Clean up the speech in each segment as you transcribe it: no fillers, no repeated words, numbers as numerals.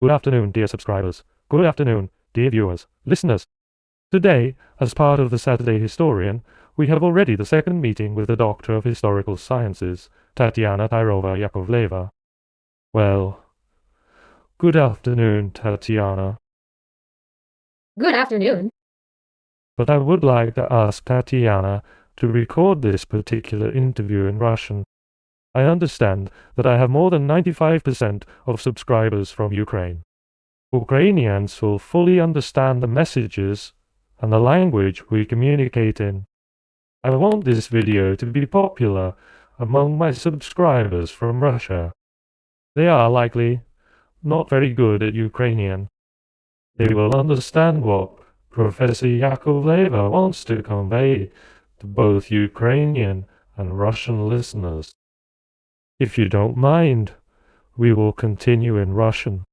Good afternoon, dear subscribers. Good afternoon, dear viewers, listeners. Today, as part of the Saturday Historian, we have already the second meeting with the Doctor of Historical Sciences, Tatyana Tairova-Yakovleva. Well, good afternoon, Tatyana. Good afternoon. But I would like to ask Tatyana to record this particular interview in Russian. I understand that I have more than 95% of subscribers from Ukraine. Ukrainians will fully understand the messages and the language we communicate in. I want this video to be popular among my subscribers from Russia. They are likely not very good at Ukrainian. They will understand what Professor Yakovleva wants to convey to both Ukrainian and Russian listeners. If you don't mind, we will continue in Russian.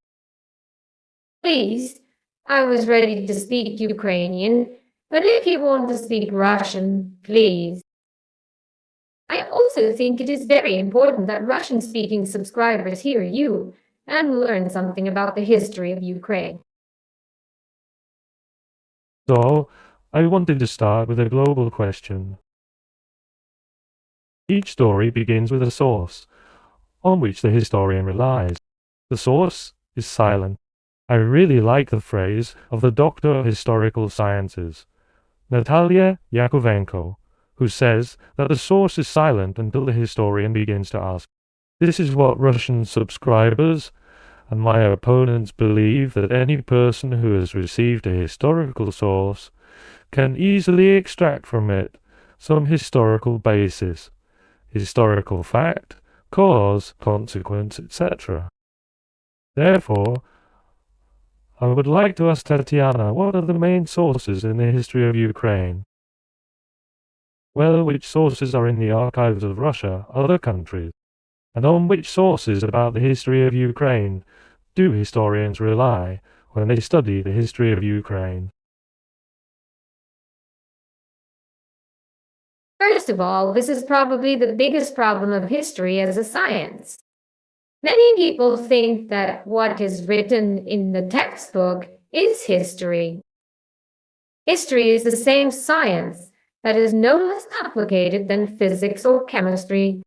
Please, I was ready to speak Ukrainian, but if you want to speak Russian, please. I also think it is very important that Russian-speaking subscribers hear you and learn something about the history of Ukraine. So, I wanted to start with a global question. Each story begins with a source, on which the historian relies. The source is silent. I really like the phrase of the Doctor of Historical Sciences, Natalia Yakovenko, who says that the source is silent until the historian begins to ask. This is what Russian subscribers and my opponents believe, that any person who has received a historical source can easily extract from it some historical basis, historical fact, cause, consequence, etc. Therefore, I would like to ask Tatyana, what are the main sources in the history of Ukraine? Well, which sources are in the archives of Russia, other countries? And on which sources about the history of Ukraine do historians rely when they study the history of Ukraine? First of all, this is probably the biggest problem of history as a science. Many people think that what is written in the textbook is history. History is the same science that is no less complicated than physics or chemistry.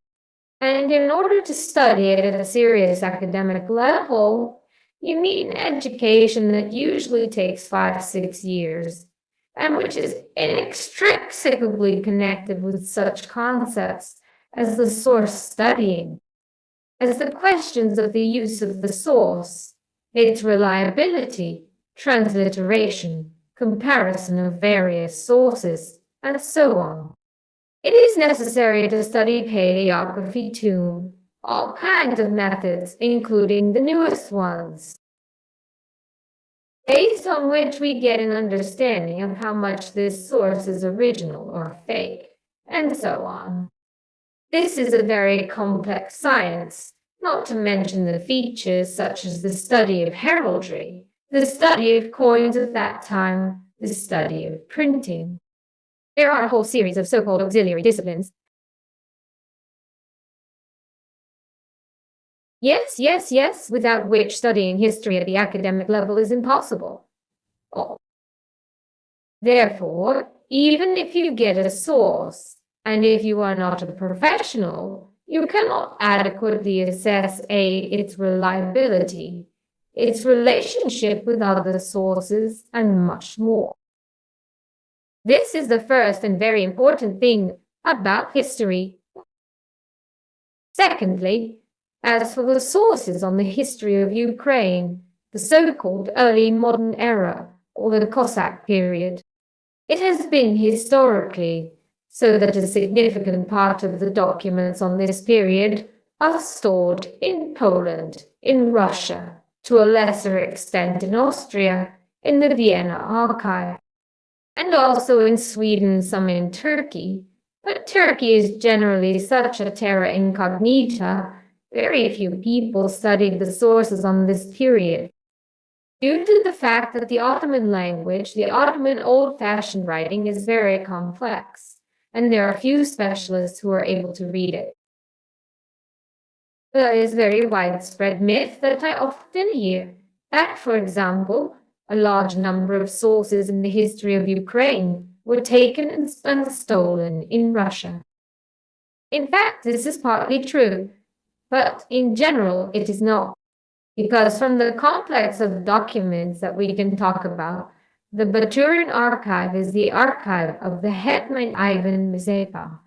And in order to study it at a serious academic level, you need an education that usually takes 5-6 years, and which is inextricably connected with such concepts as the source studying, as the questions of the use of the source, its reliability, transliteration, comparison of various sources, and so on. It is necessary to study paleography too, all kinds of methods, including the newest ones, based on which we get an understanding of how much this source is original or fake, and so on. This is a very complex science, not to mention the features such as the study of heraldry, the study of coins of that time, the study of printing. There are a whole series of so-called auxiliary disciplines. Yes, without which studying history at the academic level is impossible. Therefore, even if you get a source, and if you are not a professional, you cannot adequately assess its reliability, its relationship with other sources, and much more. This is the first and very important thing about history. Secondly, as for the sources on the history of Ukraine, the so-called early modern era, or the Cossack period, it has been historically, so that a significant part of the documents on this period are stored in Poland, in Russia, to a lesser extent in Austria, in the Vienna archive, and also in Sweden, some in Turkey. But Turkey is generally such a terra incognita. Very few people studied the sources on this period, due to the fact that the Ottoman language, the Ottoman old-fashioned writing, is very complex, and there are few specialists who are able to read it. There is a very widespread myth that I often hear that, for example, a large number of sources in the history of Ukraine were taken and stolen in Russia. In fact, this is partly true, but in general, it is not. Because from the complex of documents that we can talk about, the Baturin archive is the archive of the Hetman Ivan Mazepa,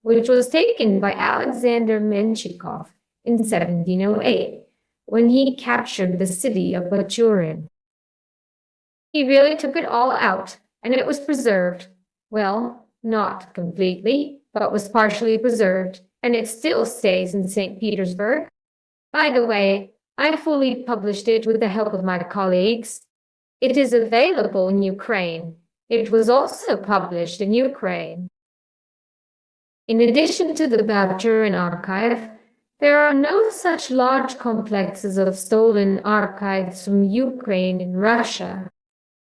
which was taken by Alexander Menshikov in 1708, when he captured the city of Baturin. He really took it all out, and it was preserved. Well, not completely, but was partially preserved, and it still stays in St. Petersburg. By the way, I fully published it with the help of my colleagues. It is available in Ukraine. It was also published in Ukraine. In addition to the Baturin archive, there are no such large complexes of stolen archives from Ukraine and Russia.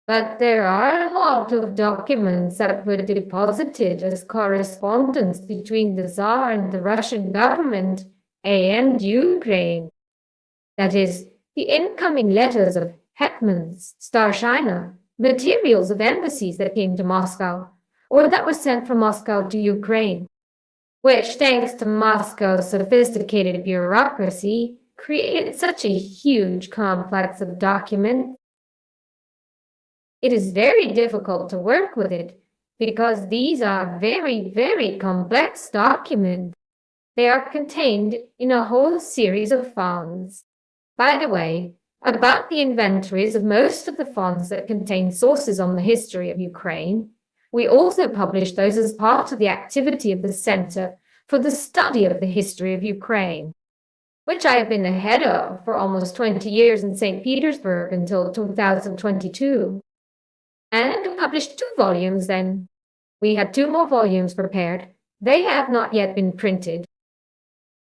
But there are a lot of documents that were deposited as correspondence between the Tsar and the Russian government and Ukraine. That is, the incoming letters of hetmans, starshina, materials of embassies that came to Moscow, or that were sent from Moscow to Ukraine, which, thanks to Moscow's sophisticated bureaucracy, created such a huge complex of documents. It is very difficult to work with it because these are very, very complex documents. They are contained in a whole series of fonts. By the way, about the inventories of most of the fonts that contain sources on the history of Ukraine, we also published those as part of the activity of the Center for the Study of the History of Ukraine, which I have been the head of for almost 20 years in St. Petersburg until 2022. And published 2 volumes then. We had 2 more volumes prepared. They have not yet been printed.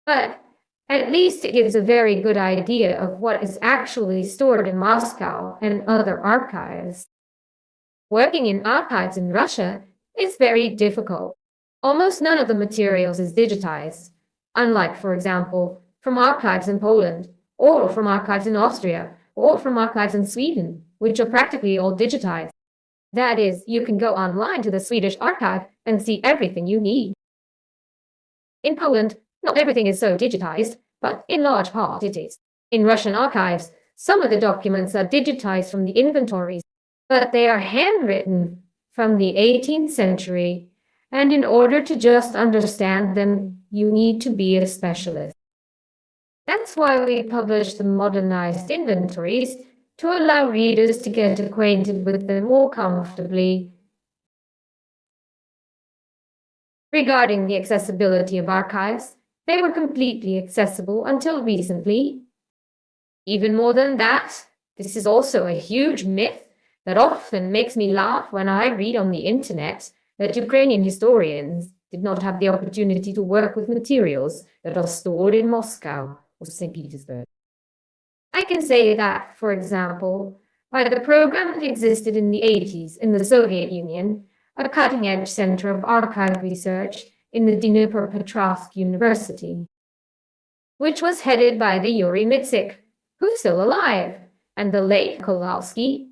But at least it gives a very good idea of what is actually stored in Moscow and other archives. Working in archives in Russia is very difficult. Almost none of the materials is digitized, unlike, for example, from archives in Poland, or from archives in Austria, or from archives in Sweden, which are practically all digitized. That is, you can go online to the Swedish archive and see everything you need. In Poland, not everything is so digitized, but in large part it is. In Russian archives, some of the documents are digitized from the inventories, but they are handwritten from the 18th century, and in order to just understand them, you need to be a specialist. That's why we publish the modernized inventories, to allow readers to get acquainted with them more comfortably. Regarding the accessibility of archives, they were completely accessible until recently. Even more than that, this is also a huge myth that often makes me laugh when I read on the internet that Ukrainian historians did not have the opportunity to work with materials that are stored in Moscow or St. Petersburg. I can say that, for example, by the program that existed in the 80s in the Soviet Union, a cutting-edge center of archive research in the Dnipropetrovsk University, which was headed by the Yuri Mitzik, who's still alive, and the late Kowalski.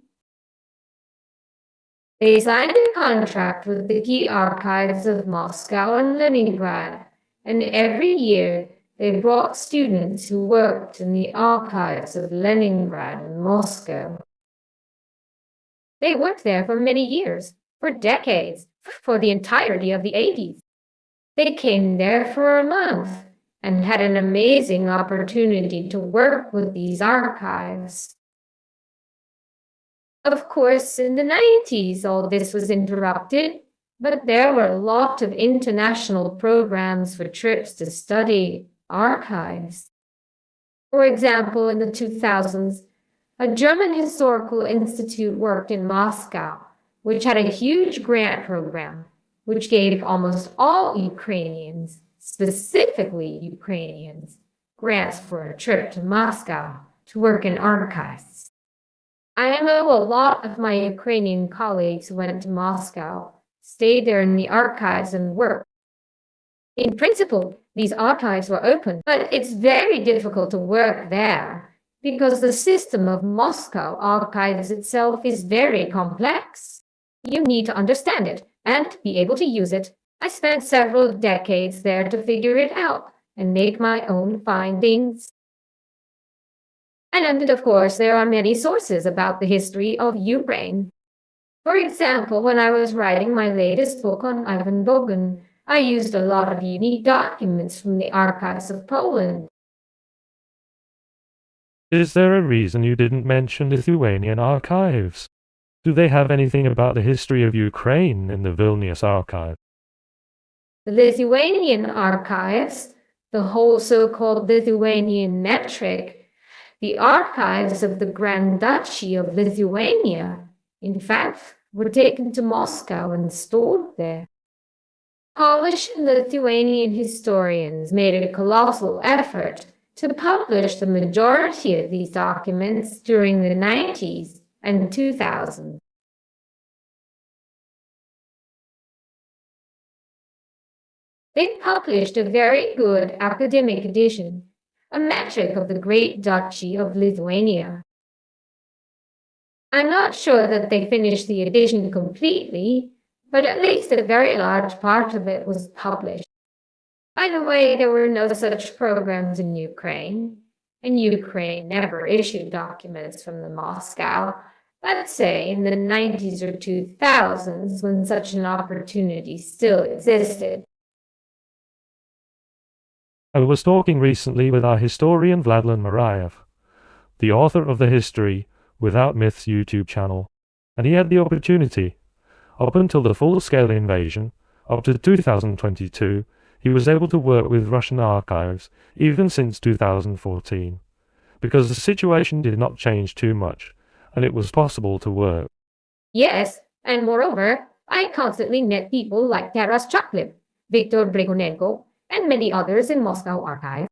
They signed a contract with the key archives of Moscow and Leningrad, and every year they brought students who worked in the archives of Leningrad and Moscow. They worked there for many years, for decades, for the entirety of the 80s. They came there for a month and had an amazing opportunity to work with these archives. Of course, in the 90s, all this was interrupted, but there were a lot of international programs for trips to study archives. For example, in the 2000s, a German historical institute worked in Moscow, which had a huge grant program, which gave almost all Ukrainians, specifically Ukrainians, grants for a trip to Moscow to work in archives. I know a lot of my Ukrainian colleagues who went to Moscow, stayed there in the archives and worked. In principle, these archives were open, but it's very difficult to work there because the system of Moscow archives itself is very complex. You need to understand it and be able to use it. I spent several decades there to figure it out and make my own findings. And of course, there are many sources about the history of Ukraine. For example, when I was writing my latest book on Ivan Bogun, I used a lot of unique documents from the archives of Poland. Is there a reason you didn't mention Lithuanian archives? Do they have anything about the history of Ukraine in the Vilnius archive? The Lithuanian archives, the whole so-called Lithuanian metric, the archives of the Grand Duchy of Lithuania, in fact, were taken to Moscow and stored there. Polish and Lithuanian historians made a colossal effort to publish the majority of these documents during the 90s and 2000s. They published a very good academic edition, a metric of the Great Duchy of Lithuania. I'm not sure that they finished the edition completely, but at least a very large part of it was published. By the way, there were no such programs in Ukraine, and Ukraine never issued documents from the Moscow, let's say in the 90s or 2000s, when such an opportunity still existed. I was talking recently with our historian Vladlen Marayev, the author of the History Without Myths YouTube channel, and he had the opportunity. Up until the full-scale invasion, up to 2022, he was able to work with Russian archives, even since 2014, because the situation did not change too much, and it was possible to work. Yes, and moreover, I constantly met people like Taras Chaklev, Viktor Bregonenko, and many others in Moscow archive.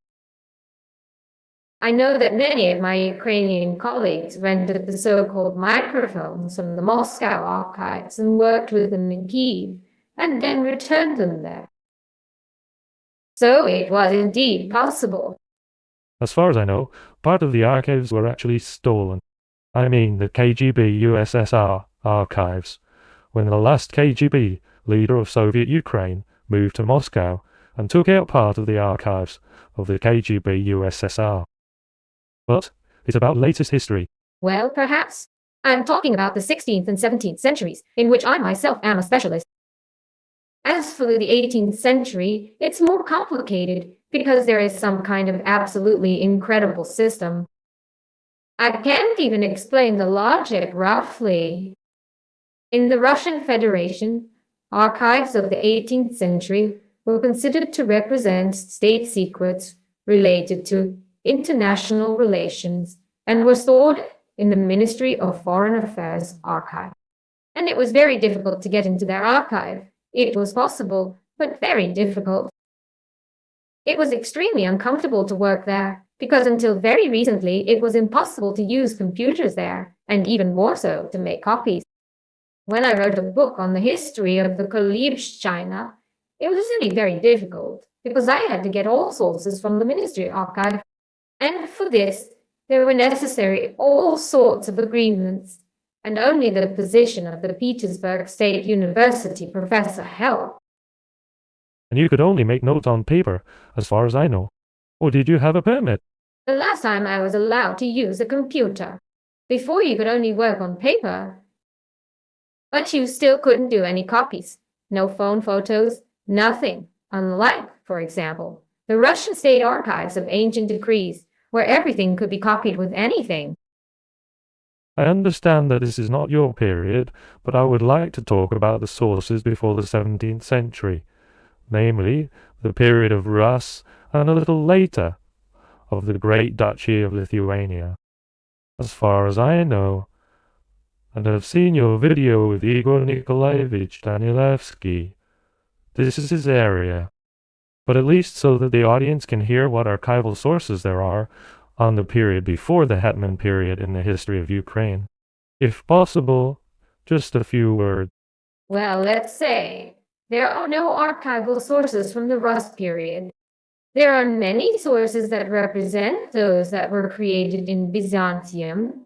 I know that many of my Ukrainian colleagues rented the so-called microphones from the Moscow archives and worked with them in Kyiv, and then returned them there. So it was indeed possible. As far as I know, part of the archives were actually stolen. I mean the KGB USSR archives, when the last KGB leader of Soviet Ukraine moved to Moscow and took out part of the archives of the KGB USSR. But it's about latest history. Well, perhaps. I'm talking about the 16th and 17th centuries, in which I myself am a specialist. As for the 18th century, it's more complicated because there is some kind of absolutely incredible system. I can't even explain the logic roughly. In the Russian Federation, archives of the 18th century were considered to represent state secrets related to international relations and were stored in the Ministry of Foreign Affairs archive. And it was very difficult to get into their archive. It was possible, but very difficult. It was extremely uncomfortable to work there, because until very recently it was impossible to use computers there, and even more so to make copies. When I wrote a book on the history of the Kolibshchina, it was really very difficult, because I had to get all sources from the Ministry archive. And for this, there were necessary all sorts of agreements, and only the position of the Petersburg State University professor helped. And you could only make notes on paper, as far as I know. Or did you have a permit? The last time I was allowed to use a computer. Before you could only work on paper, but you still couldn't do any copies. No phone photos, nothing. Unlike, for example, the Russian state archives of ancient decrees, where everything could be copied with anything. I understand that this is not your period, but I would like to talk about the sources before the 17th century, namely the period of Rus and a little later of the Great Duchy of Lithuania. As far as I know, and have seen your video with Igor Nikolaevich Danilevsky, this is his area. But at least so that the audience can hear what archival sources there are on the period before the Hetman period in the history of Ukraine. If possible, just a few words. Well, let's say there are no archival sources from the Rus period. There are many sources that represent those that were created in Byzantium,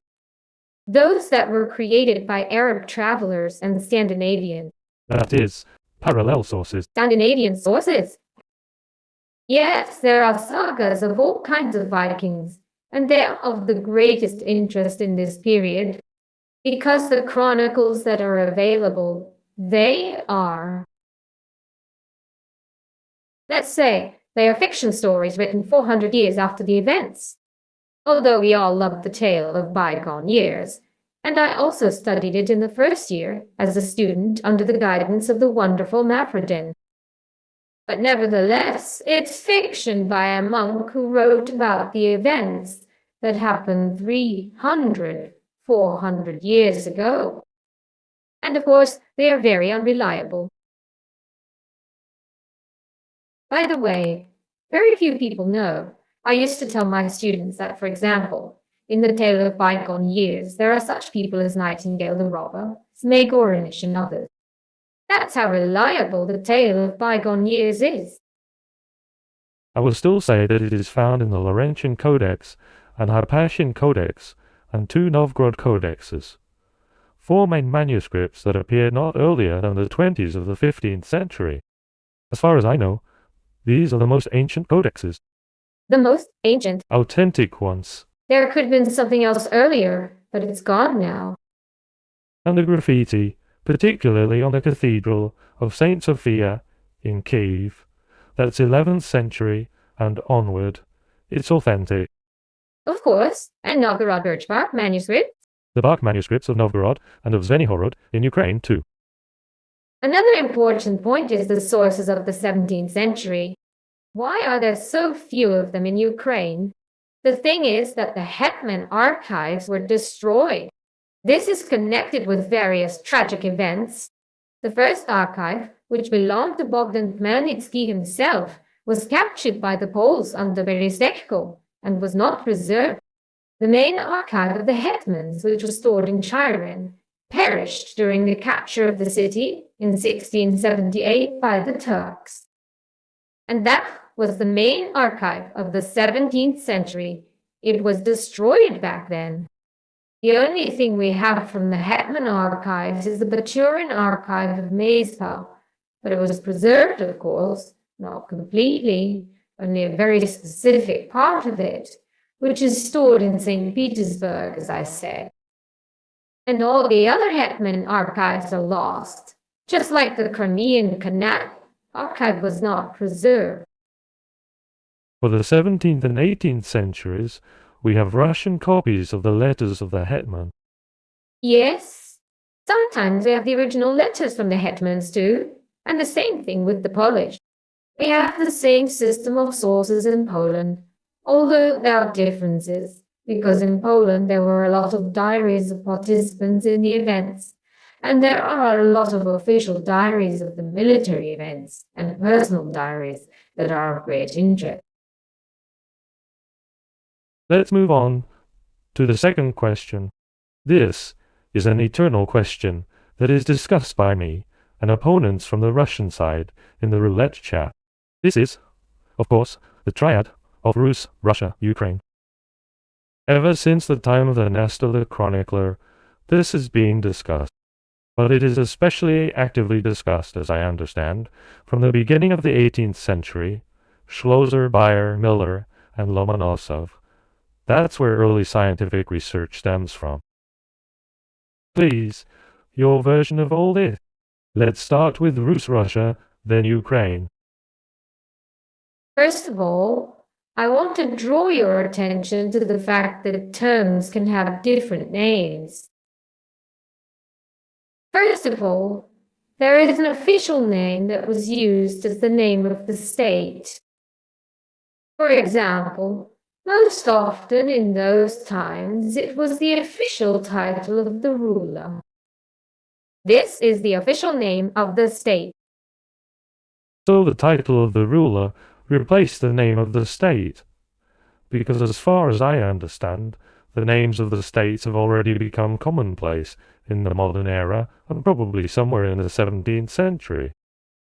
those that were created by Arab travelers and Scandinavians. That is, parallel sources. Scandinavian sources? Yes, there are sagas of all kinds of Vikings, and they are of the greatest interest in this period, because the chronicles that are available, they are, let's say, they are fiction stories written 400 years after the events. Although we all love the tale of bygone years, and I also studied it in the first year as a student under the guidance of the wonderful Mafrodin. But nevertheless, it's fiction by a monk who wrote about the events that happened 300, 400 years ago. And of course, they are very unreliable. By the way, very few people know. I used to tell my students that, for example, in the tale of bygone years, there are such people as Nightingale the robber, Smegorinish, and others. That's how reliable the tale of bygone years is. I will still say that it is found in the Laurentian Codex and Hypatian Codex and two Novgorod codexes, four main manuscripts that appeared not earlier than the 20s of the 15th century. As far as I know, these are the most ancient codexes. The most ancient? Authentic ones. There could have been something else earlier, but it's gone now. And the graffiti, particularly on the Cathedral of St. Sophia in Kiev, that's 11th century and onward, it's authentic. Of course, and Novgorod Birchbark manuscript. The bark manuscripts of Novgorod and of Zvenihorod in Ukraine too. Another important point is the sources of the 17th century. Why are there so few of them in Ukraine? The thing is that the Hetman archives were destroyed. This is connected with various tragic events. The first archive, which belonged to Bogdan Khmelnytsky himself, was captured by the Poles under Berezekko and was not preserved. The main archive of the Hetmans, which was stored in Chiren, perished during the capture of the city in 1678 by the Turks. And that was the main archive of the 17th century. It was destroyed back then. The only thing we have from the Hetman archives is the Baturin archive of Mezpa, but it was preserved, of course, not completely, only a very specific part of it, which is stored in St. Petersburg, as I said. And all the other Hetman archives are lost, just like the Crimean Khanate archive was not preserved. For the 17th and 18th centuries, we have Russian copies of the letters of the Hetman. Yes, sometimes we have the original letters from the Hetmans too, and the same thing with the Polish. We have the same system of sources in Poland, although there are differences, because in Poland there were a lot of diaries of participants in the events, and there are a lot of official diaries of the military events and personal diaries that are of great interest. Let's move on to the second question. This is an eternal question that is discussed by me and opponents from the Russian side in the roulette chat. This is, of course, the triad of Rus, Russia, Ukraine. Ever since the time of the Nestor the Chronicler, this is being discussed, but it is especially actively discussed, as I understand, from the beginning of the 18th century, Schlosser, Bayer, Miller, and Lomonosov. That's where early scientific research stems from. Please, your version of all this. Let's start with Rus, Russia, then Ukraine. First of all, I want to draw your attention to the fact that terms can have different names. First of all, there is an official name that was used as the name of the state. For example, most often in those times, it was the official title of the ruler. This is the official name of the state. So the title of the ruler replaced the name of the state, because as far as I understand, the names of the states have already become commonplace in the modern era and probably somewhere in the 17th century.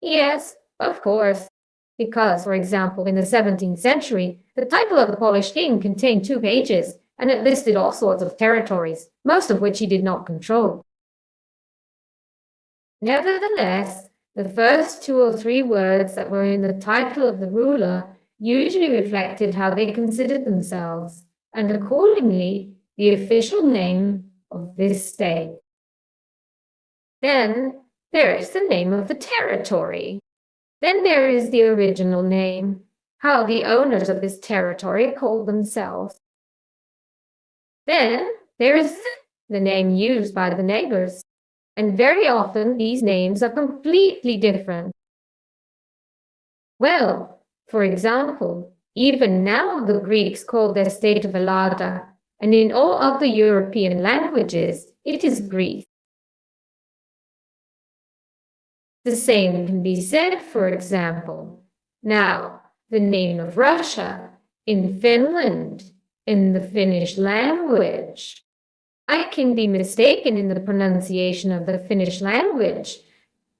Yes, of course. Because, for example, in the 17th century, the title of the Polish king contained 2 pages, and it listed all sorts of territories, most of which he did not control. Nevertheless, the first 2 or 3 words that were in the title of the ruler usually reflected how they considered themselves, and accordingly, the official name of this state. Then there is the name of the territory. Then there is the original name, how the owners of this territory called themselves. Then there is the name used by the neighbors, and very often these names are completely different. Well, for example, even now the Greeks call their state of Elada, and in all other European languages, it is Greece. The same can be said, for example, now, the name of Russia in Finland, in the Finnish language. I can be mistaken in the pronunciation of the Finnish language,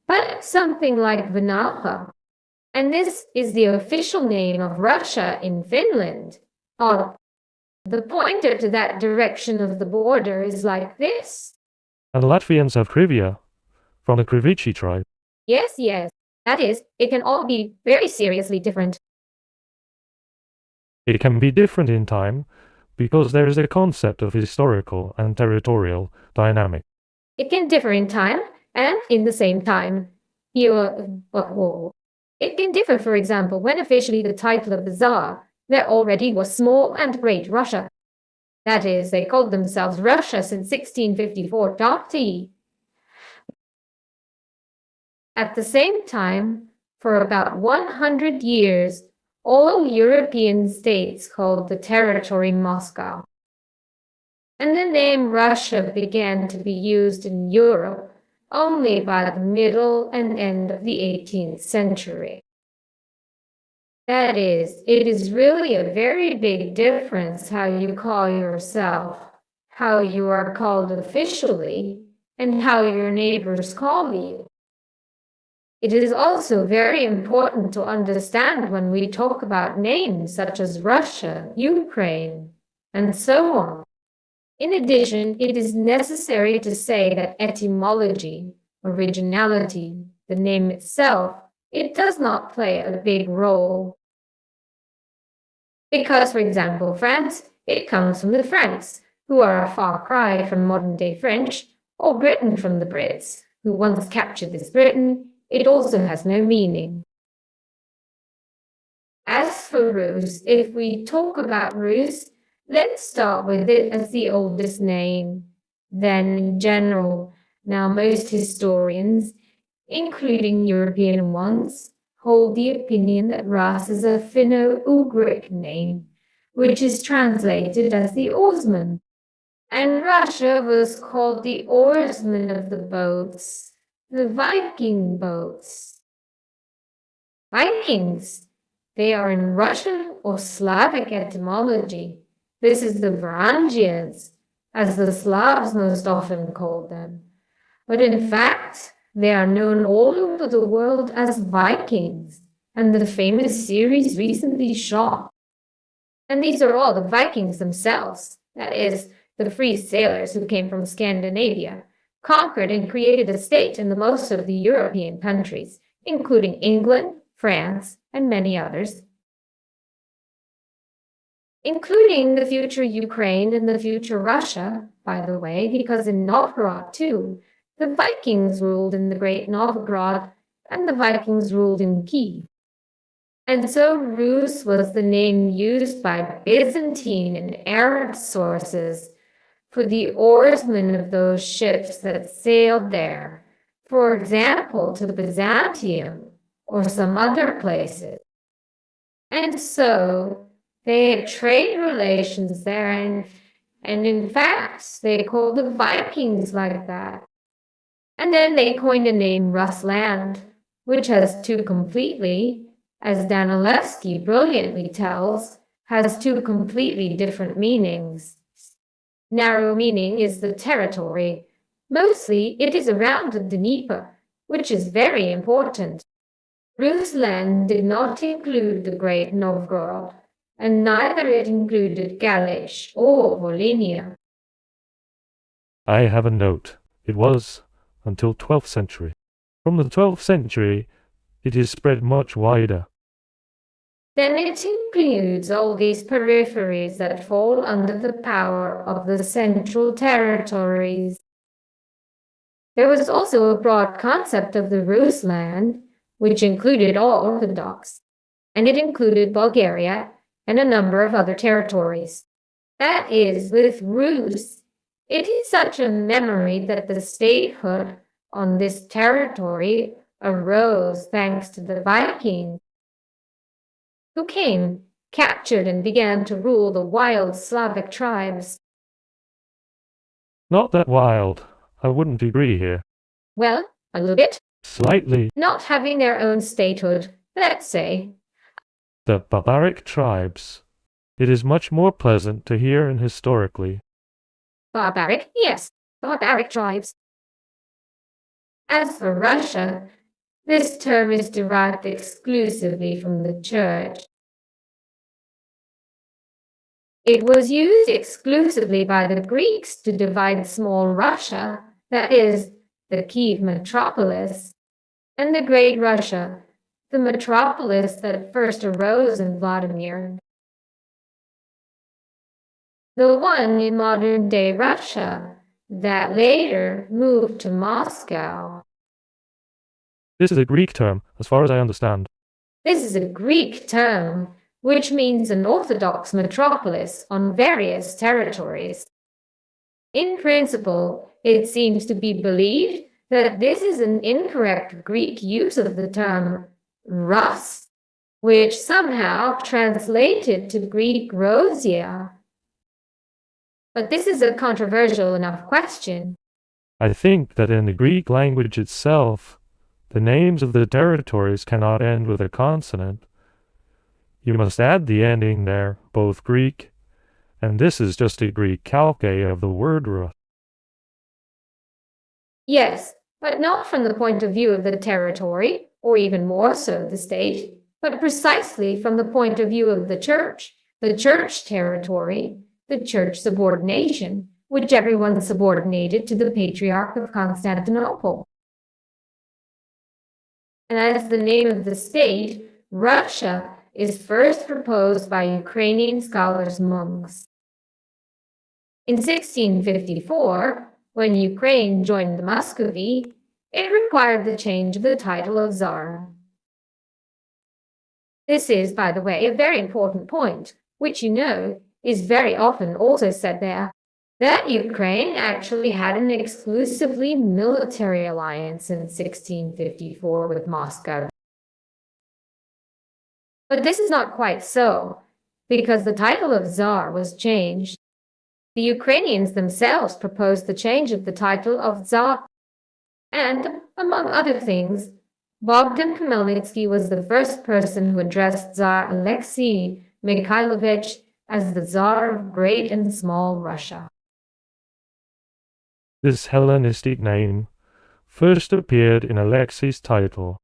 but something like Venäjä. And this is the official name of Russia in Finland. Or the pointer to that direction of the border is like this. And Latvians have Krivia, from the Krivichi tribe. Yes, yes. That is, it can all be very seriously different. It can be different in time because there is a concept of historical and territorial dynamic. It can differ in time and in the same time. It can differ, for example, when officially the title of the Tsar, there already was small and great Russia. That is, they called themselves Russia since 1654. At the same time, for about 100 years, all European states called the territory Moscow. And the name Russia began to be used in Europe only by the middle and end of the 18th century. That is, it is really a very big difference how you call yourself, how you are called officially, and how your neighbors call you. It is also very important to understand when we talk about names such as Russia, Ukraine, and so on. In addition, it is necessary to say that etymology, originality, the name itself, it does not play a big role. Because, for example, France, it comes from the Franks, who are a far cry from modern-day French, or Britain from the Brits, who once captured this Britain. It also has no meaning. As for Rus, if we talk about Rus, let's start with it as the oldest name. Then, in general, now most historians, including European ones, hold the opinion that Rus is a Finno-Ugric name, which is translated as the oarsman. And Russia was called the oarsman of the boats, the Viking boats. Vikings, they are in Russian or Slavic etymology. This is the Varangians, as the Slavs most often called them. But in fact, they are known all over the world as Vikings, and the famous series recently shot. And these are all the Vikings themselves, that is, the free sailors who came from Scandinavia, conquered and created a state in the most of the European countries, including England, France, and many others, including the future Ukraine and the future Russia, by the way, because in Novgorod, too, the Vikings ruled in the Great Novgorod, and the Vikings ruled in Kiev. And so Rus was the name used by Byzantine and Arab sources for the oarsmen of those ships that sailed there, for example, to Byzantium or some other places. And so they had trade relations there, and in fact, they called the Vikings like that. And then they coined the name Rusland, which has two completely, as Danilevsky brilliantly tells, has two completely different meanings. Narrow meaning is the territory. Mostly, it is around the Dnieper, which is very important. Rusland did not include the Great Novgorod, and neither it included Galish or Volhynia. I have a note. It was until 12th century. From the 12th century, it is spread much wider. Then it includes all these peripheries that fall under the power of the central territories. There was also a broad concept of the Rusland, which included all Orthodox, and it included Bulgaria and a number of other territories. That is, with Rus, it is such a memory that the statehood on this territory arose thanks to the Vikings, who came, captured, and began to rule the wild Slavic tribes. Not that wild. I wouldn't agree here. Well, a little bit. Slightly. Not having their own statehood, let's say. The barbaric tribes. It is much more pleasant to hear and historically. Barbaric, yes, barbaric tribes. As for Russia, this term is derived exclusively from the church. It was used exclusively by the Greeks to divide small Russia, that is, the Kiev metropolis, and the Great Russia, the metropolis that first arose in Vladimir. The one in modern-day Russia that later moved to Moscow. This is a Greek term, as far as I understand. This is a Greek term, which means an Orthodox metropolis on various territories. In principle, it seems to be believed that this is an incorrect Greek use of the term Rus, which somehow translated to Greek Rosia. But this is a controversial enough question. I think that in the Greek language itself, the names of the territories cannot end with a consonant. You must add the ending there, both Greek, and this is just a Greek calque of the word Rus. Yes, but not from the point of view of the territory, or even more so the state, but precisely from the point of view of the church territory, the church subordination, which everyone subordinated to the Patriarch of Constantinople. And as the name of the state, Russia is first proposed by Ukrainian scholars monks. In 1654, when Ukraine joined the Muscovy, it required the change of the title of Tsar. This is, by the way, a very important point, which you know is very often also said there, that Ukraine actually had an exclusively military alliance in 1654 with Moscow. But this is not quite so, because the title of Tsar was changed. The Ukrainians themselves proposed the change of the title of Tsar, and, among other things, Bogdan Khmelnytsky was the first person who addressed Tsar Alexei Mikhailovich as the Tsar of Great and Small Russia. This Hellenistic name first appeared in Alexei's title.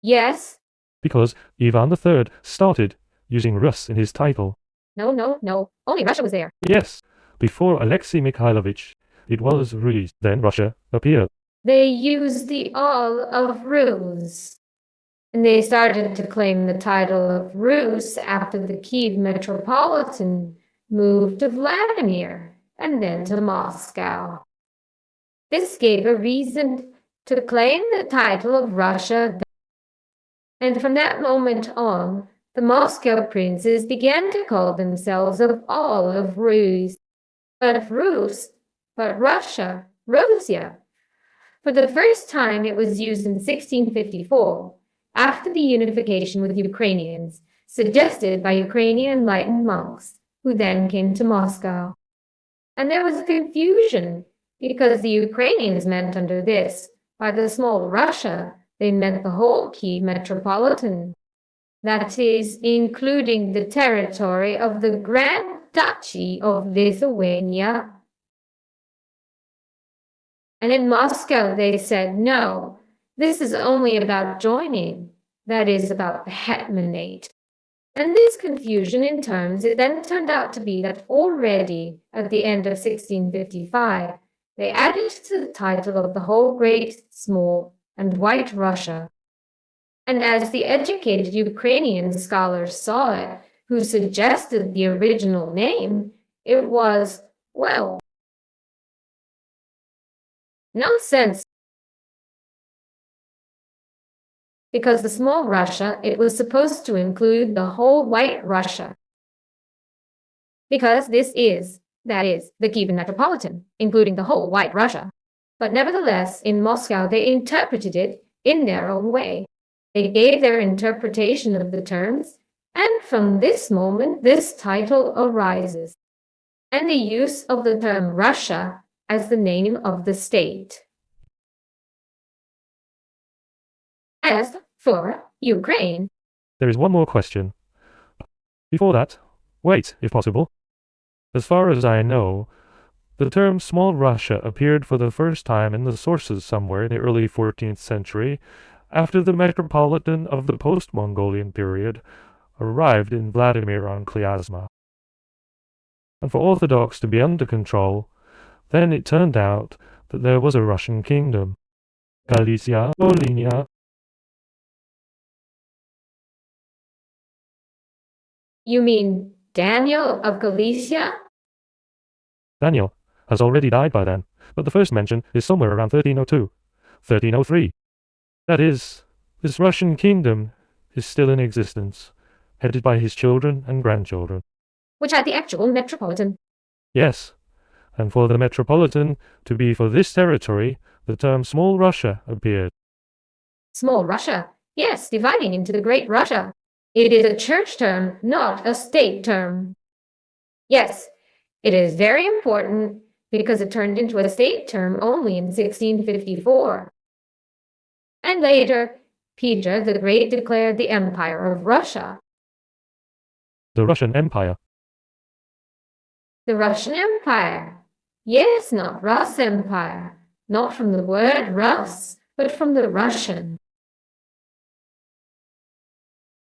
Yes? Because Ivan III started using Rus in his title. No. Only Russia was there. Yes, before Alexei Mikhailovich, it was Rus, then Russia appeared. They used the all of Rus. And they started to claim the title of Rus after the Kiev metropolitan moved to Vladimir and then to Moscow. This gave a reason to claim the title of Russia, and from that moment on, the Moscow princes began to call themselves of all of Rus, but Russia, Rosia. For the first time, it was used in 1654, after the unification with Ukrainians, suggested by Ukrainian enlightened monks, who then came to Moscow. And there was confusion, because the Ukrainians meant under this, by the small Russia, they meant the whole Kiev metropolitan. That is, including the territory of the Grand Duchy of Lithuania. And in Moscow, they said, no, This is only about joining, that is, about the hetmanate. And this confusion in terms, it then turned out to be that already at the end of 1655, they added to the title of the whole Great, Small, and White Russia. And as the educated Ukrainian scholars saw it, who suggested the original name, it was, well, nonsense. Because the small Russia, it was supposed to include the whole White Russia. Because this is, that is, the Kievan Metropolitan, including the whole White Russia. But nevertheless, in Moscow, they interpreted it in their own way. They gave their interpretation of the terms, and from this moment, this title arises, and the use of the term Russia as the name of the state. As for Ukraine, There is one more question. Before that, wait, if possible. As far as I know, the term Small Russia appeared for the first time in the sources somewhere in the early 14th century, after the metropolitan of the post-Mongolian period arrived in Vladimir on Klyazma. And for Orthodox to be under control, then it turned out that there was a Russian kingdom, Galicia, Volhynia. you mean Daniel of Galicia? Daniel has already died by then, but the first mention is somewhere around 1302, 1303. That is, this Russian kingdom is still in existence, headed by his children and grandchildren. Which had the actual metropolitan. Yes, and for the metropolitan to be for this territory, the term Small Russia appeared. Small Russia, yes, dividing into the Great Russia. It is a church term, not a state term. Yes, it is very important because it turned into a state term only in 1654. And later, Peter the Great declared the Empire of Russia. The Russian Empire. The Russian Empire. Yes, not Rus Empire. Not from the word Rus, but from the Russian.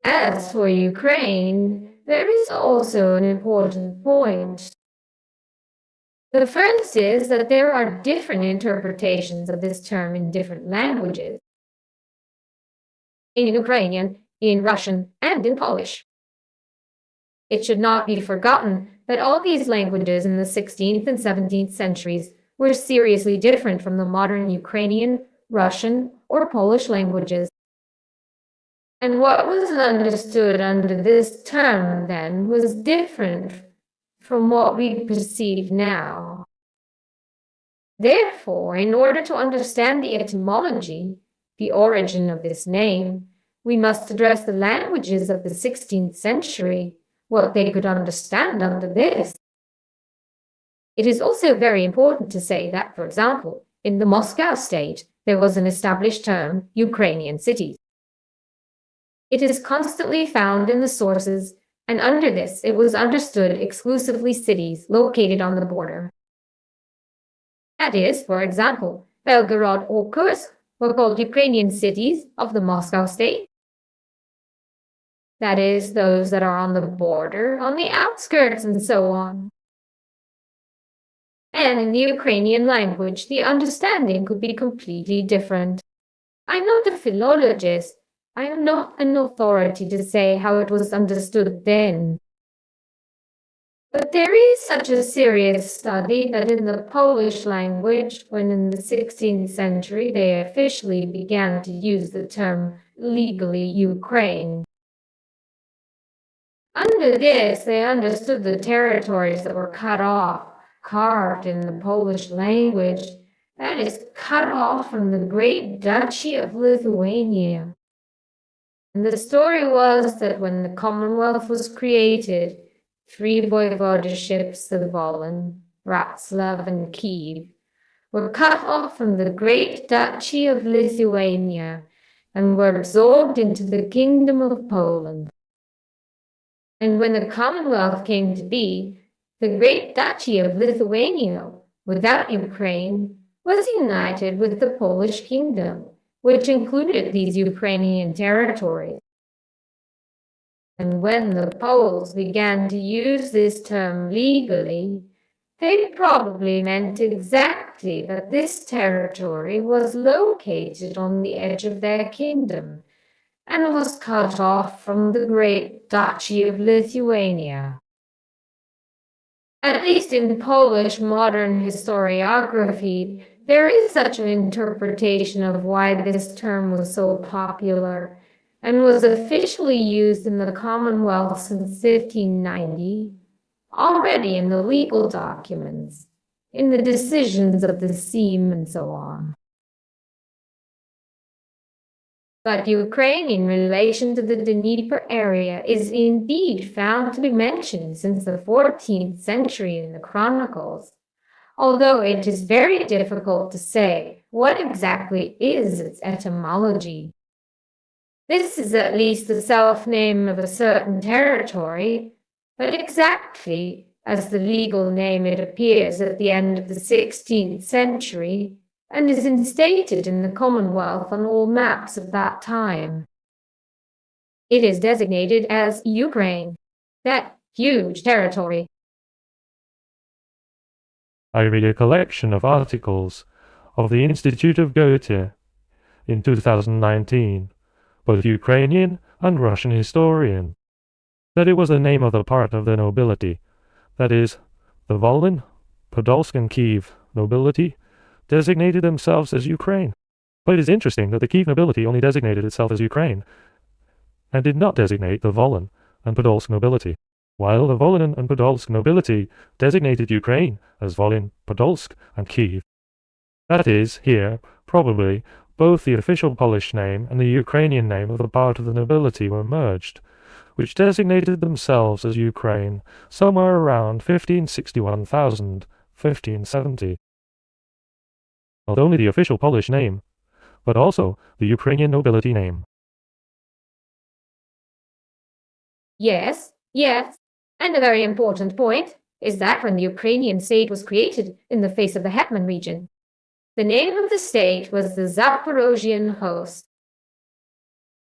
As for Ukraine, there is also an important point. The first is that there are different interpretations of this term in different languages. In Ukrainian, in Russian, and in Polish. It should not be forgotten that all these languages in the 16th and 17th centuries were seriously different from the modern Ukrainian, Russian, or Polish languages. And what was understood under this term then was different from what we perceive now. Therefore, in order to understand the etymology, the origin of this name, we must address the languages of the 16th century, what they could understand under this. It is also very important to say that, for example, in the Moscow state, there was an established term, Ukrainian cities. It is constantly found in the sources, and under this it was understood exclusively cities located on the border. That is, for example, Belgorod or Kursk were called Ukrainian cities of the Moscow state. That is, those that are on the border, on the outskirts, and so on. And in the Ukrainian language, the understanding could be completely different. I'm not a philologist. I am not an authority to say how it was understood then. But there is such a serious study that in the Polish language, when in the 16th century they officially began to use the term legally Ukraine. Under this, they understood the territories that were cut off, carved in the Polish language, that is, cut off from the Great Duchy of Lithuania. And the story was that when the Commonwealth was created, 3 voivodeships of Volyn, Wrocław, and Kiev were cut off from the Great Duchy of Lithuania and were absorbed into the Kingdom of Poland. And when the Commonwealth came to be, the Great Duchy of Lithuania, without Ukraine, was united with the Polish Kingdom, which included these Ukrainian territories. And when the Poles began to use this term legally, they probably meant exactly that this territory was located on the edge of their kingdom and was cut off from the great Duchy of Lithuania. At least in Polish modern historiography, there is such an interpretation of why this term was so popular and was officially used in the Commonwealth since 1590, already in the legal documents, in the decisions of the Sejm, and so on. But Ukraine in relation to the Dnieper area is indeed found to be mentioned since the 14th century in the Chronicles, although it is very difficult to say what exactly is its etymology. This is at least the self-name of a certain territory, but exactly as the legal name it appears at the end of the 16th century, and is instated in the Commonwealth on all maps of that time. It is designated as Ukraine, that huge territory. I read a collection of articles of the Institute of Goethe in 2019, both Ukrainian and Russian historian, that it was the name of the part of the nobility, that is, the Volyn, Podolsk and Kiev nobility, designated themselves as Ukraine. But it is interesting that the Kiev nobility only designated itself as Ukraine, and did not designate the Volyn and Podolsk nobility, while the Volyn and Podolsk nobility designated Ukraine as Volyn, Podolsk, and Kiev. That is, here, probably, both the official Polish name and the Ukrainian name of the part of the nobility were merged, which designated themselves as Ukraine somewhere around 1570. Not only the official Polish name, but also the Ukrainian nobility name. Yes, and a very important point is that when the Ukrainian state was created in the face of the Hetman region, the name of the state was the Zaporozhian host.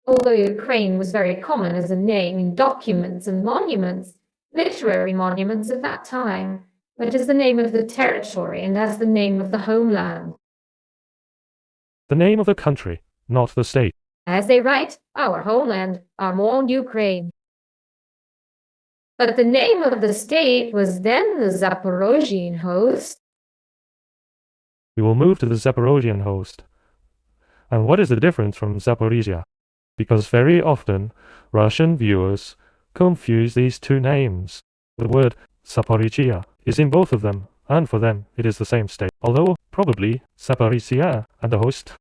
Although Ukraine was very common as a name in documents and monuments, literary monuments of that time, but as the name of the territory and as the name of the homeland. The name of the country, not the state. As they write, our homeland, our mon Ukraine. But the name of the state was then the Zaporozhian host. We will move to the Zaporozhian host. And what is the difference from Zaporizhia? Because very often Russian viewers confuse these two names. The word Zaporizhia is in both of them, and for them it is the same state, although probably Zaporizhia and the host.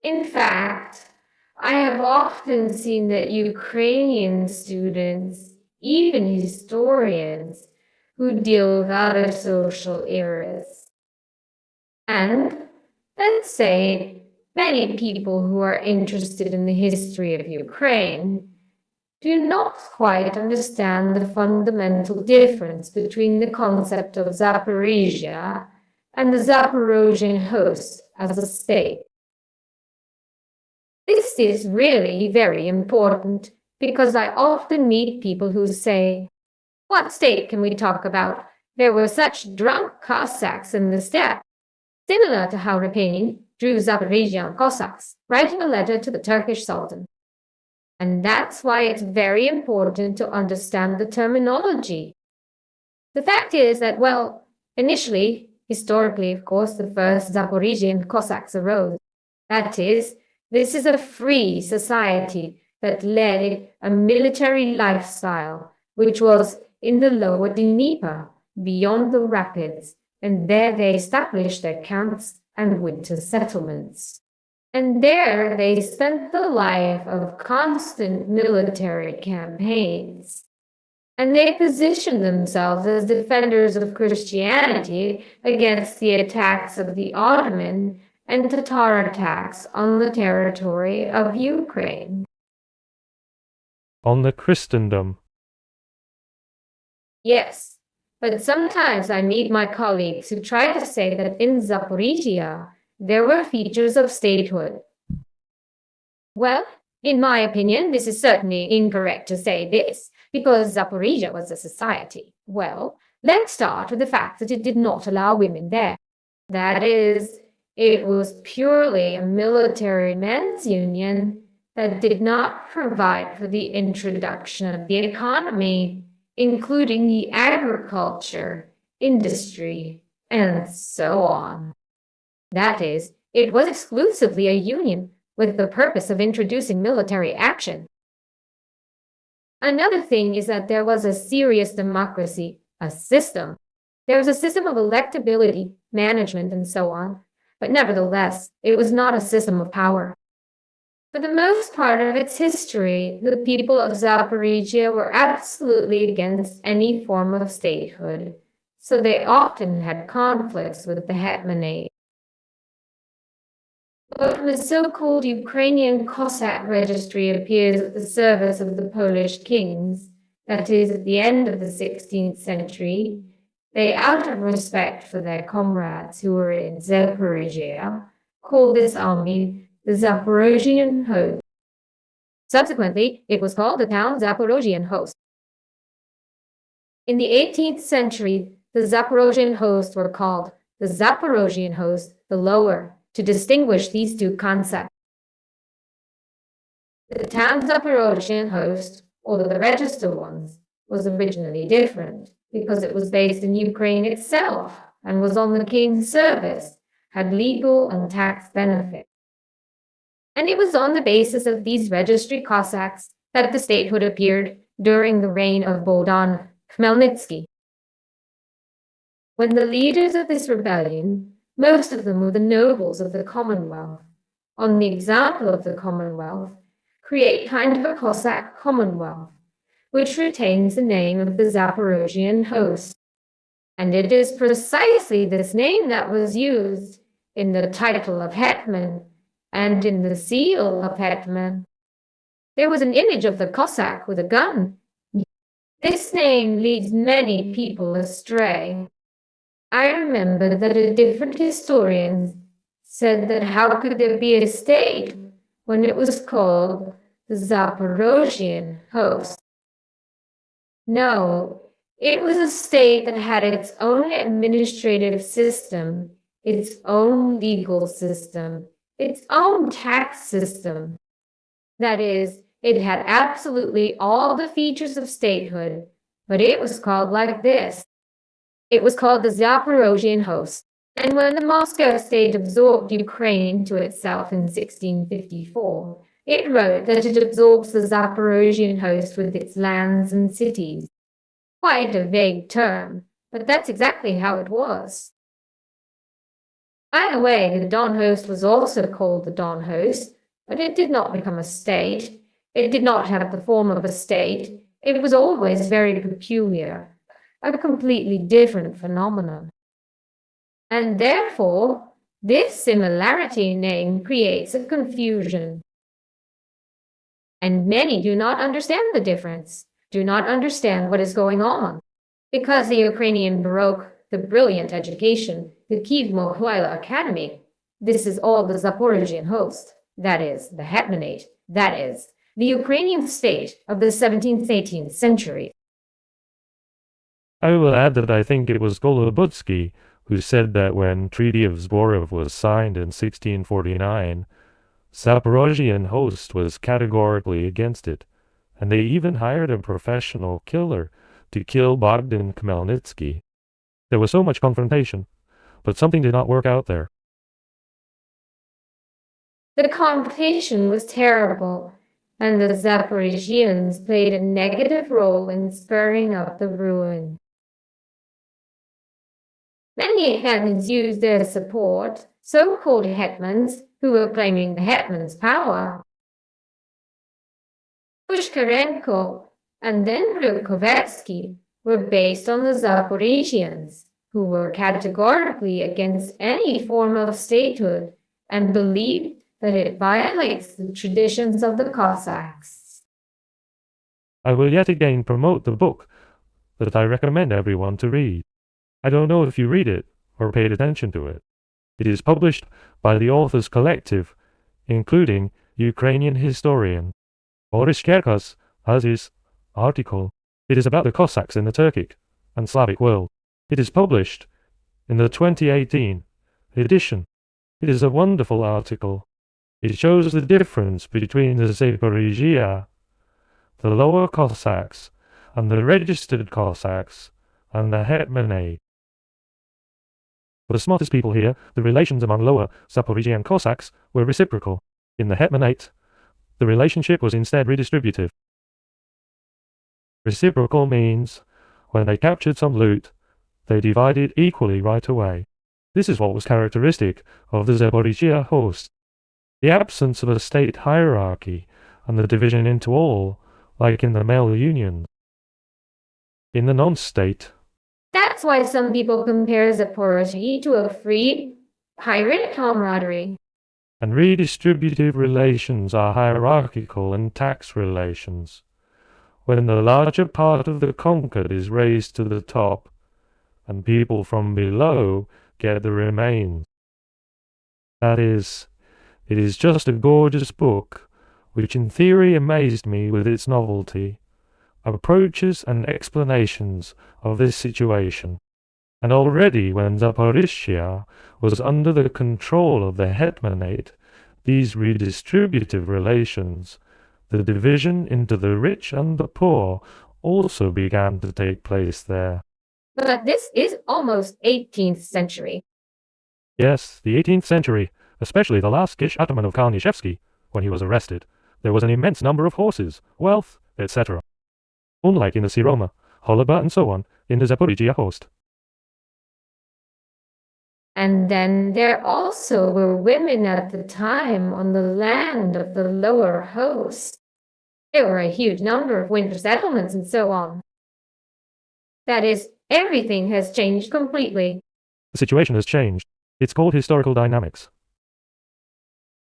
In fact, I have often seen that Ukrainian students, even historians, who deal with other social eras, and let's say many people who are interested in the history of Ukraine, do not quite understand the fundamental difference between the concept of Zaporizhia and the Zaporozhian host as a state. This is really very important because I often meet people who say, "What state can we talk about? There were such drunk Cossacks in the steppe," similar to how Rapanin drew Zaporizhian Cossacks, writing a letter to the Turkish Sultan. And that's why it's very important to understand the terminology. The fact is that, well, initially, historically, of course, the first Zaporizhian Cossacks arose. That is, this is a free society that led a military lifestyle, which was in the lower Dnieper, beyond the rapids, and there they established their camps and winter settlements. And there they spent the life of constant military campaigns. And they positioned themselves as defenders of Christianity against the attacks of the Ottoman and Tatar attacks on the territory of Ukraine. On the Christendom. Yes, but sometimes I meet my colleagues who try to say that in Zaporizhia there were features of statehood. Well, in my opinion, this is certainly incorrect to say this, because Zaporizhia was a society. Well, let's start with the fact that it did not allow women there. That is, it was purely a military men's union that did not provide for the introduction of the economy, including the agriculture, industry, and so on. That is, it was exclusively a union with the purpose of introducing military action. Another thing is that there was a serious democracy, a system. There was a system of electability, management, and so on, but nevertheless, it was not a system of power. For the most part of its history, the people of Zaporizhia were absolutely against any form of statehood, so they often had conflicts with the hetmanate. But the so-called Ukrainian Cossack registry appears at the service of the Polish kings, that is, at the end of the 16th century, they, out of respect for their comrades who were in Zaporizhia, called this army the Zaporozhian Host. Subsequently, it was called the town Zaporozhian Host. In the 18th century, the Zaporozhian Hosts were called the Zaporozhian Host, the lower, to distinguish these two concepts. The town Zaporozhian Host, although the register ones, was originally different because it was based in Ukraine itself and was on the king's service, had legal and tax benefits. And it was on the basis of these registry Cossacks that the statehood appeared during the reign of Bogdan Khmelnytsky. When the leaders of this rebellion, most of them were the nobles of the Commonwealth, on the example of the Commonwealth, create kind of a Cossack Commonwealth, which retains the name of the Zaporozhian Host. And it is precisely this name that was used in the title of Hetman and in the seal of Hetman. There was an image of the Cossack with a gun. This name leads many people astray. I remember that different historians said that how could there be a state when it was called the Zaporozhian Host? No, it was a state that had its own administrative system, its own legal system, its own tax system. That is, it had absolutely all the features of statehood, but it was called like this. It was called the Zaporozhian Host. And when the Moscow state absorbed Ukraine to itself in 1654, it wrote that it absorbs the Zaporozhian Host with its lands and cities. Quite a vague term, but that's exactly how it was. By the way, the Don Host was also called the Don Host, but it did not become a state. It did not have the form of a state. It was always very peculiar, a completely different phenomenon. And therefore, this similarity name creates a confusion. And many do not understand the difference, do not understand what is going on, because the Ukrainian Baroque, the brilliant education, the Kiev Mohyla Academy, this is all the Zaporozhian Host, that is, the Hetmanate, that is, the Ukrainian state of the 17th, 18th century. I will add that I think it was Golubotsky who said that when Treaty of Zborov was signed in 1649, Zaporozhian Host was categorically against it, and they even hired a professional killer to kill Bogdan Khmelnytsky. There was so much confrontation, but something did not work out there. The confrontation was terrible, and the Zaporizhians played a negative role in spurring up the ruin. Many hetmans used their support, so-called hetmans, who were claiming the hetman's power. Pushkarenko and then Rukovetsky were based on the Zaporizhians, who were categorically against any form of statehood and believed that it violates the traditions of the Cossacks. I will yet again promote the book that I recommend everyone to read. I don't know if you read it or paid attention to it. It is published by the Authors Collective, including Ukrainian historian Boris Cherkas has his article. It is about the Cossacks in the Turkic and Slavic world. It is published in the 2018 edition. It is a wonderful article. It shows the difference between the Zaporizhia, the lower Cossacks, and the registered Cossacks, and the Hetmanate. For the smartest people here, the relations among lower Zaporizhian Cossacks were reciprocal. In the Hetmanate, the relationship was instead redistributive. Reciprocal means, when they captured some loot, they divided equally right away. This is what was characteristic of the Zaporizhia host. The absence of a state hierarchy and the division into all, like in the male unions. In the non-state, That's why some people compare Zaporozhye to a free pirate camaraderie. and redistributive relations are hierarchical and tax relations, when the larger part of the conquered is raised to the top, and people from below get the remains. That is, it is just a gorgeous book, which in theory amazed me with its novelty, approaches and explanations of this situation. And already when Zaporizhia was under the control of the Hetmanate, these redistributive relations, the division into the rich and the poor, also began to take place there. But this is almost 18th century. Yes, the 18th century, especially the last Gish ataman of Karnichevsky, when he was arrested, there was an immense number of horses, wealth, etc. Unlike in the Siroma, Holoba and so on, in the Zaporizhia host. And then there also were women at the time on the land of the lower host. There were a huge number of winter settlements and so on. That is, everything has changed completely. The situation has changed. It's called historical dynamics.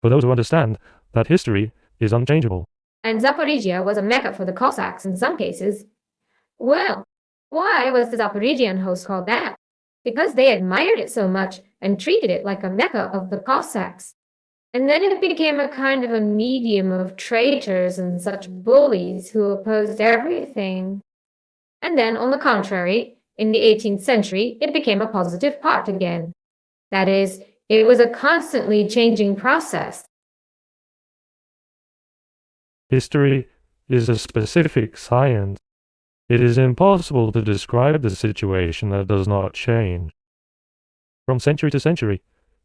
For those who understand that history is unchangeable. And Zaporizhia was a mecca for the Cossacks in some cases. Well, why was the Zaporizhian host called that? Because they admired it so much and treated it like a mecca of the Cossacks. And then it became a kind of a medium of traitors and such bullies who opposed everything. And then, on the contrary, in the 18th century, it became a positive part again. That is, it was a constantly changing process. History is a specific science. It is impossible to describe the situation that does not change. From century to century,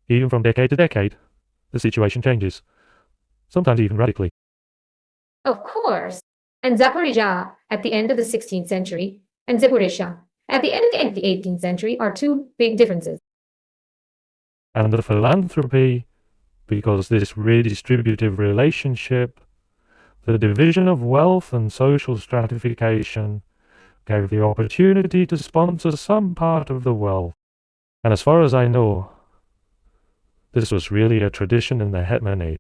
even from decade to decade, the situation changes, sometimes even radically. Of course. And Zaporizhia at the end of the 16th century and Zaporizhia at the end of the 18th century are two big differences. And the philanthropy, because this redistributive relationship, the division of wealth and social stratification, gave the opportunity to sponsor some part of the wealth. And as far as I know, this was really a tradition in the Hetmanate.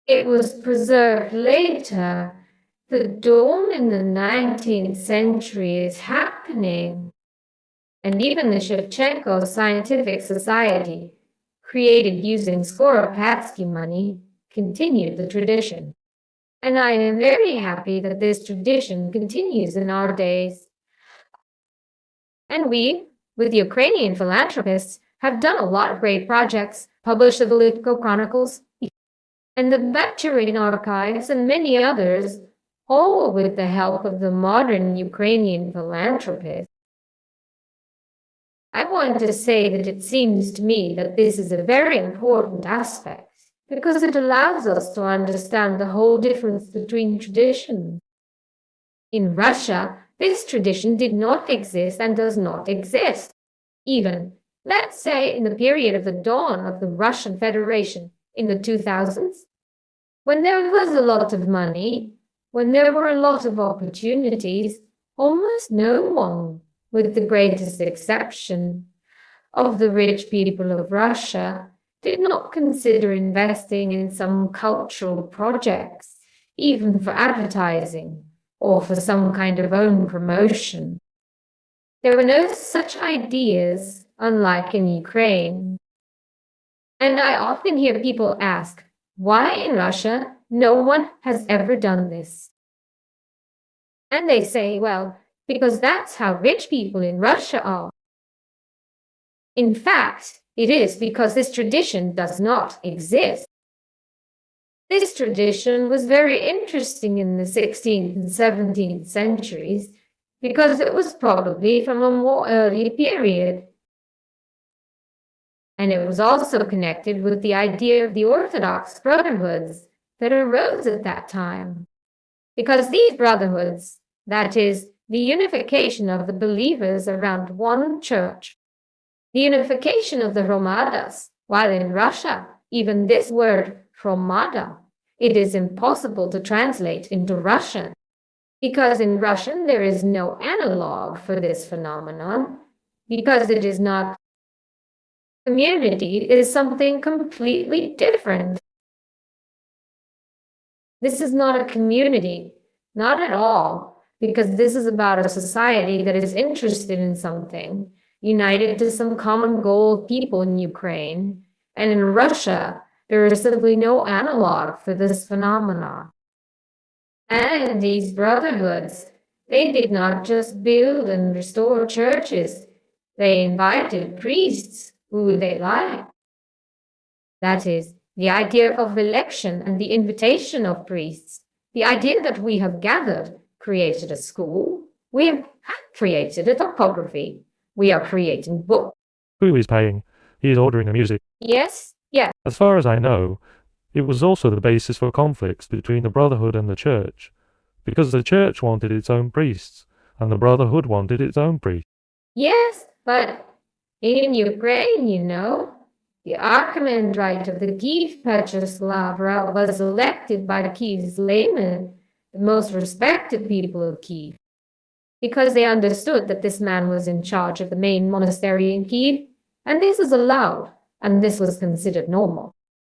It was preserved later. The dawn in the 19th century is happening. And even the Shevchenko Scientific Society, created using Skoropadsky money, continued the tradition. And I am very happy that this tradition continues in our days. And we, with Ukrainian philanthropists, have done a lot of great projects, published the Veliko Chronicles, and the Bactrian archives, and many others, all with the help of the modern Ukrainian philanthropists. I want to say that it seems to me that this is a very important aspect, because it allows us to understand the whole difference between traditions. In Russia, this tradition did not exist and does not exist. Even, let's say, in the period of the dawn of the Russian Federation in the 2000s, when there was a lot of money, when there were a lot of opportunities, almost no one, with the greatest exception of the rich people of Russia, did not consider investing in some cultural projects, even for advertising, or for some kind of own promotion. There were no such ideas, unlike in Ukraine. And I often hear people ask, Why in Russia no one has ever done this? And they say, well, because that's how rich people in Russia are. In fact, it is because this tradition does not exist. This tradition was very interesting in the 16th and 17th centuries because it was probably from a more early period. And it was also connected with the idea of the Orthodox brotherhoods that arose at that time. Because these brotherhoods, that is, the unification of the believers around one church, the unification of the Hromadas, while in Russia, even this word Hromada, it is impossible to translate into Russian, because in Russian there is no analog for this phenomenon, because it is not community, it is something completely different. This is not a community, not at all, because this is about a society that is interested in something, united to some common goal of people in Ukraine. And in Russia, there is simply no analog for this phenomenon. And these brotherhoods, they did not just build and restore churches, they invited priests who they liked. That is, the idea of election and the invitation of priests, the idea that we have gathered, created a school, we have created a topography, we are creating books. Who is paying? He is ordering the music. Yes, yes. As far as I know, it was also the basis for conflicts between the Brotherhood and the Church, because the Church wanted its own priests, and the Brotherhood wanted its own priests. Yes, but in Ukraine, you know, the archimandrite of the Kiev Petroslavra was elected by Kiev's laymen, the most respected people of Kiev, because they understood that this man was in charge of the main monastery in Kiev, and this was allowed, and this was considered normal.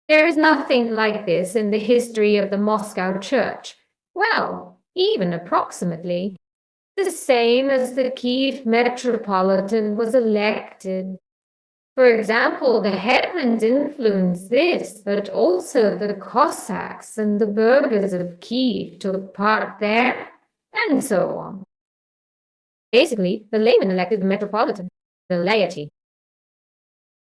There is nothing like this in the history of the Moscow Church. Well, even approximately. The same as the Kiev Metropolitan was elected. For example, the hetmans influenced this, but also the Cossacks and the burghers of Kiev took part there, and so on. Basically, the layman elected the metropolitan, the laity.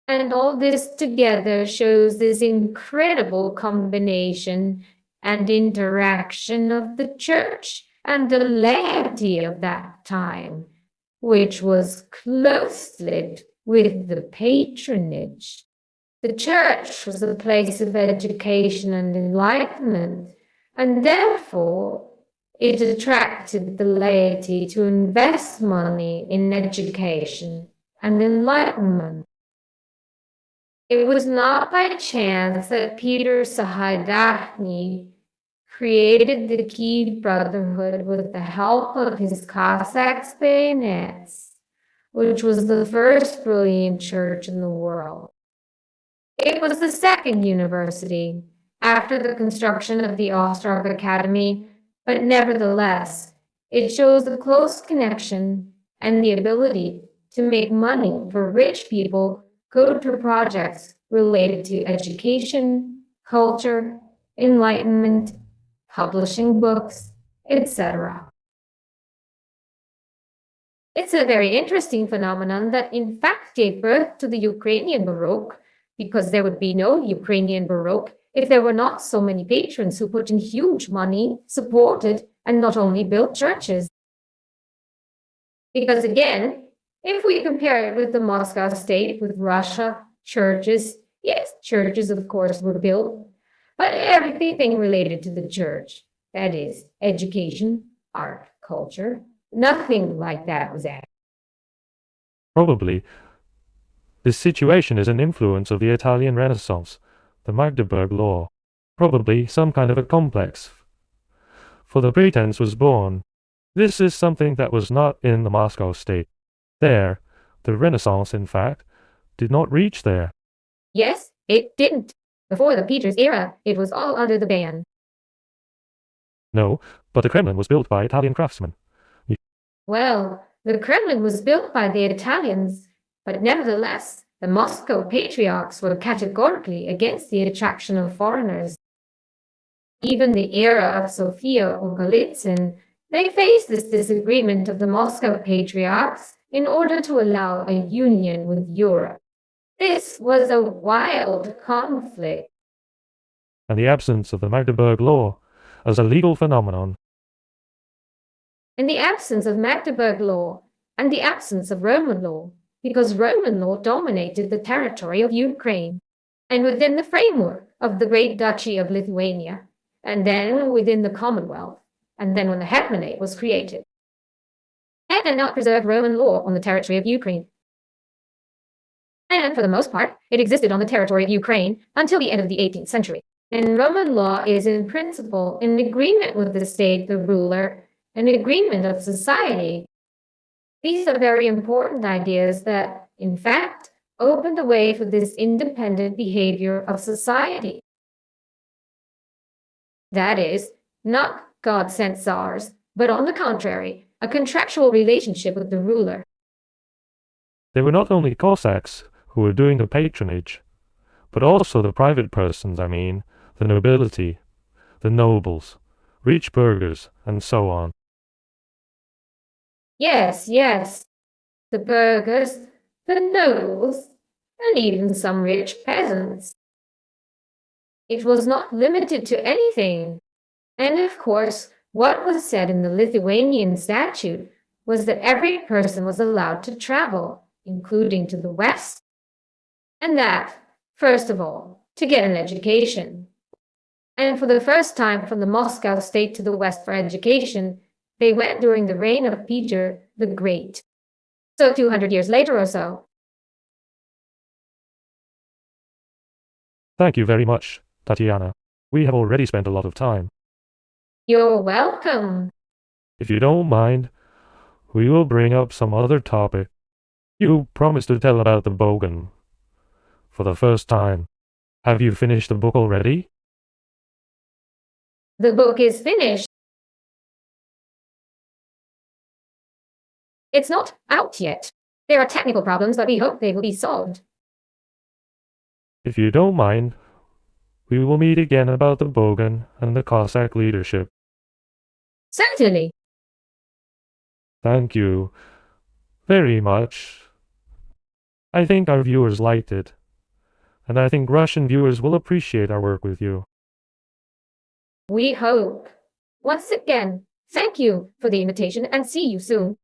And all this together shows this incredible combination and interaction of the church and the laity of that time, which was closely with the patronage. The church was a place of education and enlightenment, and therefore it attracted the laity to invest money in education and enlightenment. It was not by chance that Peter Sahadachny created the Kiev Brotherhood with the help of his Cossack bayonets, which was the first brilliant church in the world. It was the second university after the construction of the Ostrov Academy, but nevertheless, it shows the close connection and the ability to make money for rich people go to projects related to education, culture, enlightenment, publishing books, etc. It's a very interesting phenomenon that in fact gave birth to the Ukrainian Baroque, because there would be no Ukrainian Baroque if there were not so many patrons who put in huge money, supported, and not only built churches. Because again, if we compare it with the Moscow state, with Russia, churches, yes, churches of course were built, but everything related to the church, that is, education, art, culture, nothing like that was added. Probably, this situation is an influence of the Italian Renaissance, the Magdeburg Law. Probably some kind of a complex. For the pretense was born. This is something that was not in the Moscow state. There, the Renaissance, in fact, did not reach there. Yes, it didn't. Before the Peter's era, it was all under the ban. No, but the Kremlin was built by Italian craftsmen. Well, the Kremlin was built by the Italians, but nevertheless, the Moscow patriarchs were categorically against the attraction of foreigners. Even the era of Sophia or Golitsyn, they faced this disagreement of the Moscow patriarchs in order to allow a union with Europe. This was a wild conflict. And the absence of the Magdeburg Law as a legal phenomenon. In the absence of Magdeburg law and the absence of Roman law, because Roman law dominated the territory of Ukraine, and within the framework of the Great Duchy of Lithuania, and then within the Commonwealth, and then when the Hetmanate was created. It did not preserve Roman law on the territory of Ukraine. And for the most part, it existed on the territory of Ukraine until the end of the 18th century. And Roman law is in principle in agreement with the state, the ruler, an agreement of society. These are very important ideas that, in fact, opened the way for this independent behavior of society. That is, not God sent czars, but on the contrary, a contractual relationship with the ruler. They were not only Cossacks who were doing the patronage, but also the private persons, the nobility, the nobles, rich burghers, and so on. Yes, the burghers, the nobles, and even some rich peasants. It was not limited to anything. And of course, what was said in the Lithuanian statute was that every person was allowed to travel, including to the west, and that, first of all, to get an education. And for the first time from the Moscow state to the west for education, they went during the reign of Peter the Great. So 200 years later or so. Thank you very much, Tatyana. We have already spent a lot of time. You're welcome. If you don't mind, we will bring up some other topic. You promised to tell about the Bogan for the first time. Have you finished the book already? The book is finished. It's not out yet. There are technical problems, but we hope they will be solved. If you don't mind, we will meet again about the Bogan and the Cossack leadership. Certainly. Thank you very much. I think our viewers liked it, and I think Russian viewers will appreciate our work with you. We hope. Once again, thank you for the invitation and see you soon.